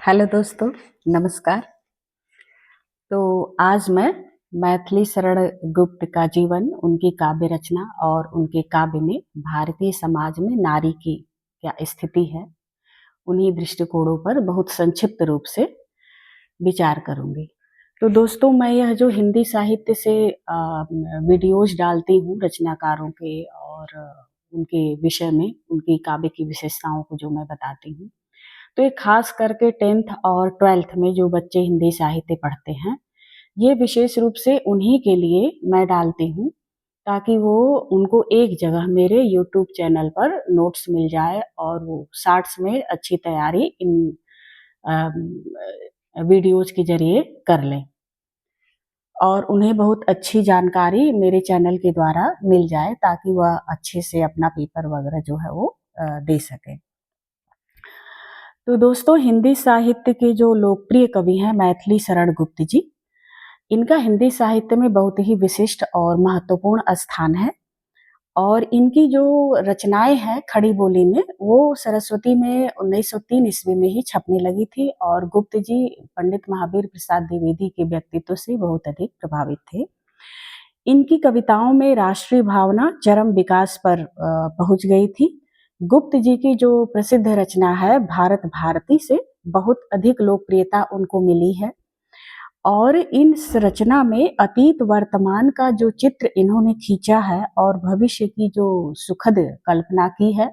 Hello दोस्तों, नमस्कार। तो आज मैं मैथिली शरण गुप्त का जीवन, उनकी काव्य रचना और उनके काव्य में भारतीय समाज में नारी की क्या स्थिति है, उन्हीं दृष्टिकोणों पर बहुत संक्षिप्त रूप से विचार करूंगी। तो दोस्तों, मैं यह जो हिंदी साहित्य से वीडियोज डालती हूँ रचनाकारों के और उनके विषय में, उनकी काव्य की विशेषताओं को जो मैं बताती हूँ, तो ये खास करके 10th और 12th में जो बच्चे हिंदी साहित्य पढ़ते हैं, ये विशेष रूप से उन्हीं के लिए मैं डालती हूँ, ताकि वो उनको एक जगह मेरे यूट्यूब चैनल पर नोट्स मिल जाए और वो शार्ट्स में अच्छी तैयारी इन वीडियोज के जरिए कर लें और उन्हें बहुत अच्छी जानकारी मेरे चैनल के द्वारा मिल जाए, ताकि वह अच्छे से अपना पेपर वगैरह जो है वो दे सकें। तो दोस्तों, हिंदी साहित्य के जो लोकप्रिय कवि हैं मैथिली शरण गुप्त जी, इनका हिंदी साहित्य में बहुत ही विशिष्ट और महत्वपूर्ण स्थान है और इनकी जो रचनाएं हैं खड़ी बोली में, वो सरस्वती में 1903 ईस्वी में ही छपने लगी थी और गुप्त जी पंडित महावीर प्रसाद द्विवेदी के व्यक्तित्व से बहुत अधिक प्रभावित थे। इनकी कविताओं में राष्ट्रीय भावना चरम विकास पर पहुंच गई थी। गुप्त जी की जो प्रसिद्ध रचना है भारत भारती से बहुत अधिक लोकप्रियता उनको मिली है और इस रचना में अतीत वर्तमान का जो चित्र इन्होंने खींचा है और भविष्य की जो सुखद कल्पना की है,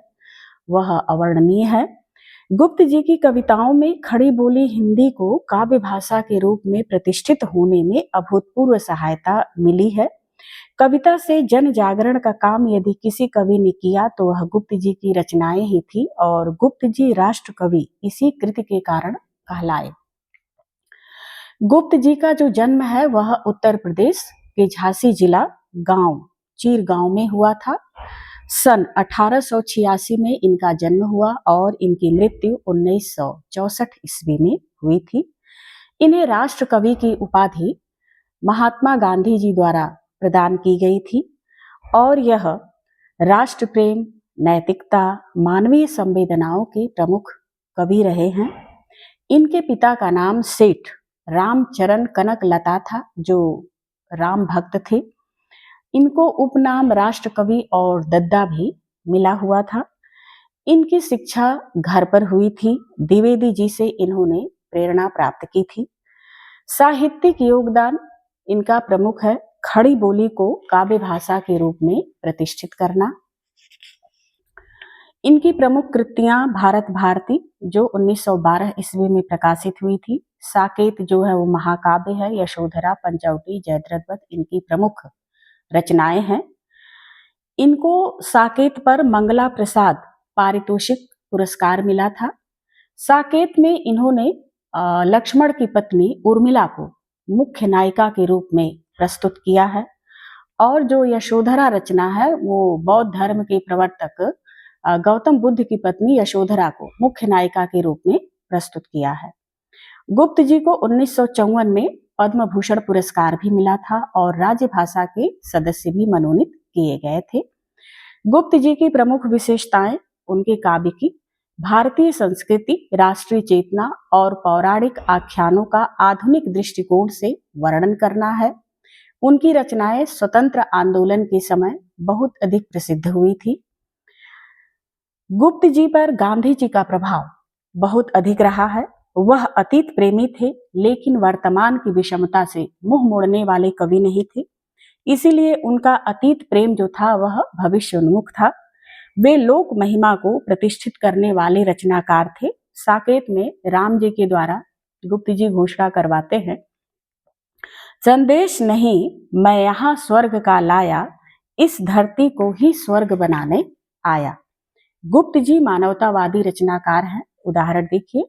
वह अवर्णनीय है। गुप्त जी की कविताओं में खड़ी बोली हिंदी को काव्य भाषा के रूप में प्रतिष्ठित होने में अभूतपूर्व सहायता मिली है। कविता से जन जागरण का काम यदि किसी कवि ने किया तो वह गुप्त जी की रचनाएं ही थी और गुप्त जी राष्ट्र कवि इसी कृति के कारण कहलाए। गुप्त जी का जो जन्म है वह उत्तर प्रदेश के झांसी जिला गांव चीर गांव में हुआ था। सन 1886 में इनका जन्म हुआ और इनकी मृत्यु 1964 ईस्वी में हुई थी। इन्हें राष्ट्र कवि की उपाधि महात्मा गांधी जी द्वारा प्रदान की गई थी और यह राष्ट्र प्रेम, नैतिकता, मानवीय संवेदनाओं के प्रमुख कवि रहे हैं। इनके पिता का नाम सेठ रामचरण कनक लता था, जो राम भक्त थे। इनको उपनाम राष्ट्र कवि और दद्दा भी मिला हुआ था। इनकी शिक्षा घर पर हुई थी। द्विवेदी जी से इन्होंने प्रेरणा प्राप्त की थी। साहित्यिक योगदान इनका प्रमुख है खड़ी बोली को काव्य भाषा के रूप में प्रतिष्ठित करना। इनकी प्रमुख कृतियां भारत भारती जो 1912 ईस्वी में प्रकाशित हुई थी, साकेत जो है वो महाकाव्य है, यशोधरा, पंचवटी, जयद्रथ इनकी प्रमुख रचनाएं हैं। इनको साकेत पर मंगला प्रसाद पारितोषिक पुरस्कार मिला था। साकेत में इन्होंने लक्ष्मण की पत्नी उर्मिला को मुख्य नायिका के रूप में प्रस्तुत किया है और जो यशोधरा रचना है वो बौद्ध धर्म के प्रवर्तक गौतम बुद्ध की पत्नी यशोधरा को मुख्य नायिका के रूप में प्रस्तुत किया है। गुप्त जी को 1954 में पद्म भूषण पुरस्कार भी मिला था और राज्य भाषा के सदस्य भी मनोनीत किए गए थे। गुप्त जी की प्रमुख विशेषताएं उनके काव्य की भारतीय संस्कृति, राष्ट्रीय चेतना और पौराणिक आख्यानों का आधुनिक दृष्टिकोण से वर्णन करना है। उनकी रचनाएं स्वतंत्र आंदोलन के समय बहुत अधिक प्रसिद्ध हुई थी। गुप्त जी पर गांधी जी का प्रभाव बहुत अधिक रहा है। वह अतीत प्रेमी थे, लेकिन वर्तमान की विषमता से मुंह मोड़ने वाले कवि नहीं थे। इसीलिए उनका अतीत प्रेम जो था वह भविष्योन्मुख था। वे लोक महिमा को प्रतिष्ठित करने वाले रचनाकार थे। साकेत में राम जी के द्वारा गुप्त जी घोषणा करवाते हैं, संदेश नहीं मैं यहाँ स्वर्ग का लाया, इस धरती को ही स्वर्ग बनाने आया। गुप्त जी मानवतावादी रचनाकार हैं। उदाहरण देखिए,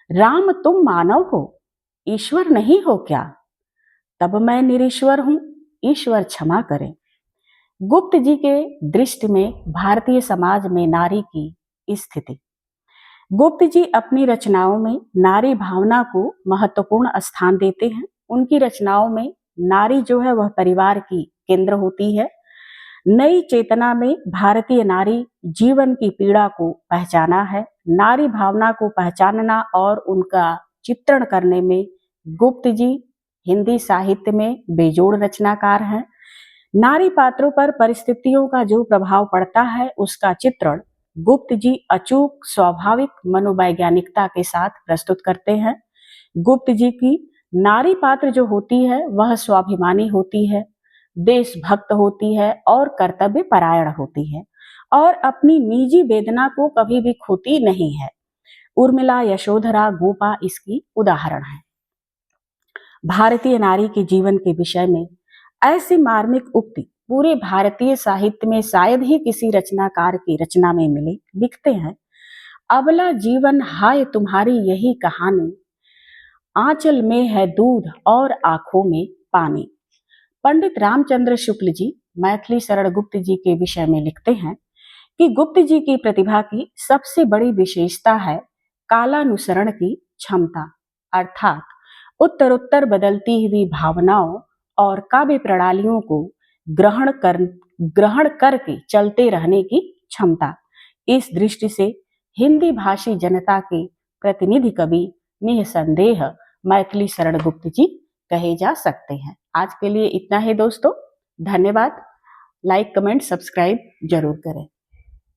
राम तुम मानव हो, ईश्वर नहीं हो क्या? तब मैं निरीश्वर हूं, ईश्वर क्षमा करें। गुप्त जी के दृष्टि में भारतीय समाज में नारी की स्थिति। गुप्त जी अपनी रचनाओं में नारी भावना को महत्वपूर्ण स्थान देते हैं। उनकी रचनाओं में नारी जो है वह परिवार की केंद्र होती है। नई चेतना में भारतीय नारी जीवन की पीड़ा को पहचाना है नारी भावना को पहचानना और उनका चित्रण करने में गुप्त जी हिंदी साहित्य में बेजोड़ रचनाकार हैं। नारी पात्रों पर परिस्थितियों का जो प्रभाव पड़ता है उसका चित्रण गुप्त जी अचूक स्वाभाविक मनोवैज्ञानिकता के साथ प्रस्तुत करते हैं। गुप्त जी की नारी पात्र जो होती है वह स्वाभिमानी होती है, देशभक्त होती है और कर्तव्य परायण होती है और अपनी निजी वेदना को कभी भी खोती नहीं है। उर्मिला, यशोधरा, गोपा इसकी उदाहरण है। भारतीय नारी के जीवन के विषय में ऐसी मार्मिक उक्ति पूरे भारतीय साहित्य में शायद ही किसी रचनाकार की रचना में मिले। लिखते हैं, अबला जीवन हाय तुम्हारी यही कहानी, आंचल में है दूध और आंखों में पानी। पंडित रामचंद्र शुक्ल जी मैथिली शरण गुप्त जी के विषय में लिखते हैं कि गुप्त जी की प्रतिभा की सबसे बड़ी विशेषता है कालानुसरण की क्षमता, अर्थात उत्तरोत्तर बदलती हुई भावनाओं और काव्य प्रणालियों को ग्रहण करके चलते रहने की क्षमता। इस दृष्टि से हिंदी भाषी जनता के प्रतिनिधि कवि निसंदेह मैथिली शरण गुप्त जी कहे जा सकते हैं। आज के लिए इतना ही दोस्तों, धन्यवाद। लाइक, कमेंट, सब्सक्राइब जरूर करें।